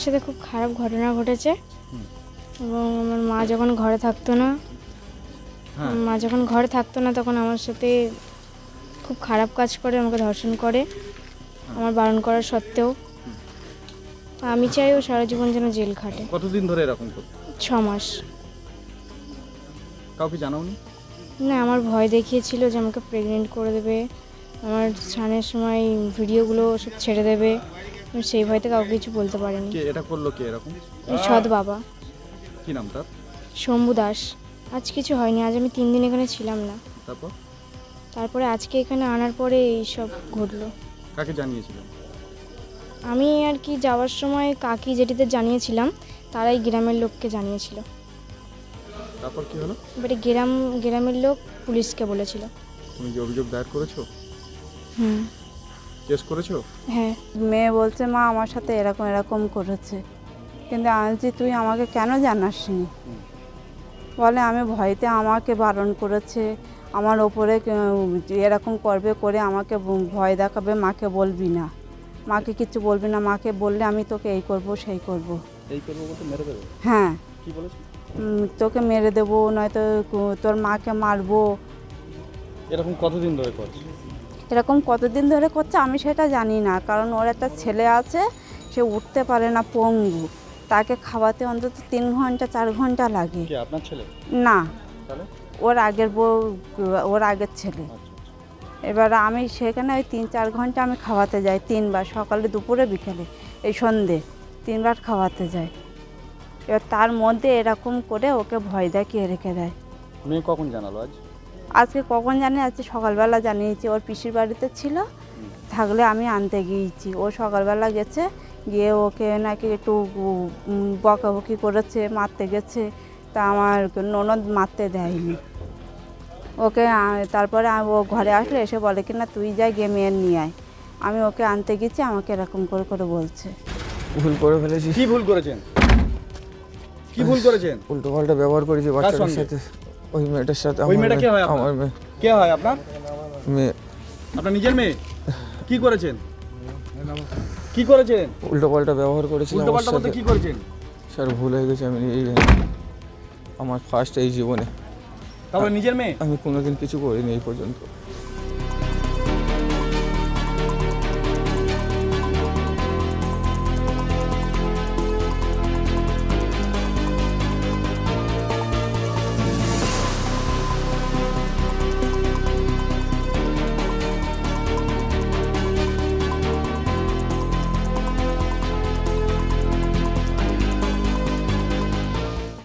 আমার সাথে খুব খারাপ ঘটনা ঘটেছে এবং আমার মা যখন ঘরে থাকতো না তখন আমার সাথে খুব খারাপ কাজ করে, আমাকে ধর্ষণ করে আমার বারণ করা সত্ত্বেও। আমি চাই ও সারা জীবন যেন জেল খাটে। কতদিন ধরে এরকম করতো? 6 মাস। কাউকে জানাওনি? না, আমার ভয় দেখিয়েছিল যে আমাকে প্রেগনেন্ট করে দেবে, আমার স্নানের সময় ভিডিওগুলো সব ছেড়ে দেবে। আমি সেই ভয়তে কাউকে কিছু বলতে পারিনি। কে এটা করলো? কে এরকম? সৎ বাবা। কি নাম তার? শম্ভু দাস। আজ কিছু হয়নি, আজ আমি 3 দিন এখানে ছিলাম না। তারপরে আজকে এখানে আনার পরে এইসব ঘটলো। কাকে জানিয়েছিলেন? আমি আর কি যাওয়ার সময় কাকি জেঠিদের জানিয়েছিলাম, তারাই গ্রামের লোককে জানিয়েছিল। তারপর কি হলো? এবারে গ্রামের লোক পুলিশকে বলেছিল। তুমি কি অভিযোগ দায়ের করেছো? কেস করেছো? হ্যাঁ। মেয়ে বলছে মা আমার সাথে এরকম এরকম করেছে, কিন্তু আমি বলছি তুই আমাকে কেন জানাসনি? বলে আমি ভয়তে আমাকে বারণ করেছে, আমার ওপরে এরকম করবে করে আমাকে ভয় দেখাবে, মাকে বলবি না, মাকে কিছু বলবি না, মাকে বললে আমি তোকে এই করব সেই করব। এই করবো বলতে মেরে দেবে? হ্যাঁ। কি বলেছে? তোকে মেরে দেবো, নয়তো তোর মাকে মারবো। এরকম কতদিন ধরে করছে? এরকম কতদিন ধরে করছে আমি সেটা জানি না, কারণ ওর একটা ছেলে আছে, সে উঠতে পারে না, পঙ্গু, তাকে খাওয়াতে অন্তত 3 ঘন্টা 4 ঘন্টা লাগে। কে আপনার ছেলে? না, তাহলে ওর আগের বউ, ওর আগের ছেলে। এবার আমি সেখানে ওই 3-4 ঘন্টা আমি খাওয়াতে যাই, 3বার, সকালে দুপুরে বিকেলে এই সন্ধে 3বার খাওয়াতে যাই। এবার তার মধ্যে এরকম করে ওকে ভয় দেখিয়ে রেখে দেয়। মেয়ে কখন জানালো আজ? আজকে কখন জানি, আজকে সকালবেলা জানিয়েছি, ওর পিসির বাড়িতে ছিল, থাকলে আমি আনতে গিয়েছি। ও সকালবেলা গেছে, গিয়ে ওকে নাকি একটু বকাবকি করেছে, মারতে গেছে, তা আমার ননদ মারতে দেয়নি ওকে। তারপরে ও ঘরে আসলে এসে বলে কি না তুই যা গিয়ে মেয়ের নিয়ে আয়। আমি ওকে আনতে গেছি, আমাকে এরকম করে করে বলছে। ভুল করে ফেলেছি। কি ভুল করেছেন? কি ভুল করেছেন? উল্টো পাল্টা ব্যবহার করেছি বাচ্চাটার সাথে। ওই মেয়েটার সাথে। ওই মেয়েটা কে হয়? আমার মেয়ে। কে হয় আপনার মেয়ে? আপনার নিজের মেয়ে? কি করেছেন? কি করেছেন? উল্টো পাল্টা ব্যবহার করেছি উল্টো আমার পাল্টা বলতে সাথে। কি করেছেন? স্যার ভুল হয়ে গেছে, আমি এই আমার ফার্স্ট এই জীবনে। তারপরে নিজের মেয়ে? আমি কোনোদিন কিছু করিনি এই পর্যন্ত।